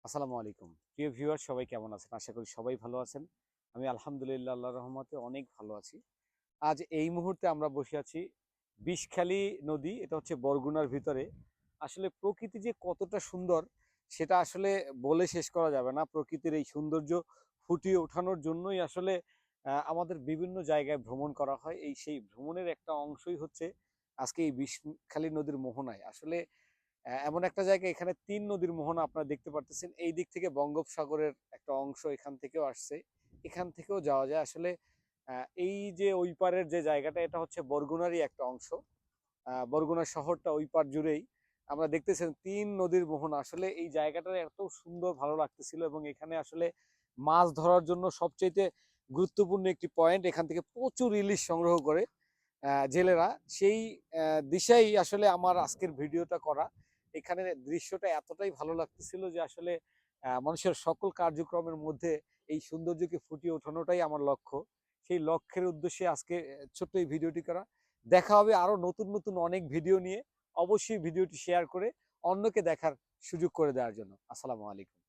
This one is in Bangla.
আসসালামু আলাইকুম। প্রিয় ভিউয়ার সবাই কেমন আছেন? আশা করি সবাই ভালো আছেন। আমি আলহামদুলিল্লাহ আল্লাহর রহমতে অনেক ভালো আছি। আজ এই মুহূর্তে আমরা বসে আছি বিষখালী নদী। এটা হচ্ছে বরগুনার ভিতরে। আসলে প্রকৃতি যে কতটা সুন্দর সেটা আসলে বলে শেষ করা যাবে না। প্রকৃতির এই সৌন্দর্য ফুটিয়ে ওঠানোর জন্যই আসলে আমাদের বিভিন্ন জায়গায় ভ্রমণ করা হয়। সেই ভ্রমণের একটা অংশই হচ্ছে আজকে এই বিষখালী নদীর মোহনায়। আসলে এমন একটা জায়গা এখানে ৩ নদীর মোহনা আপনারা দেখতে পারতেছেন। এই দিক থেকে বঙ্গোপসাগরের একটা অংশ এখান থেকেও আসছে। এখান থেকেও যাওয়া যায়। আসলে এই যে ওই পারের যে জায়গাটা এটা হচ্ছে বরগুনারই একটা অংশ। বরগুনা শহরটা ওই পার জুড়েই। আমরা দেখতেছেন ৩ নদীর মোহনা। আসলে এই জায়গাটা এত সুন্দর ভালো লাগতেছিল এবং এখানে আসলে মাছ ধরার জন্য সবচাইতে গুরুত্বপূর্ণ একটি পয়েন্ট। এখান থেকে প্রচুর ইলিশ সংগ্রহ করে জেলেরা। সেই দিশাই আসলে আমার আজকের ভিডিওটা করা। এখানে দৃশ্যটা এতটাই ভালো লাগতেছিল যে আসলে মানুষের সকল কার্যক্রমের মধ্যে এই সৌন্দর্যকে ফুটিয়ে ওঠানোটাই আমার লক্ষ্য। সেই লক্ষ্যের উদ্দেশ্যে আজকে ছোট্ট এই ভিডিওটি করা। দেখা হবে আরো নতুন নতুন অনেক ভিডিও নিয়ে। অবশ্যই ভিডিওটি শেয়ার করে অন্যকে দেখার সুযোগ করে দেওয়ার জন্য। আসসালামু আলাইকুম।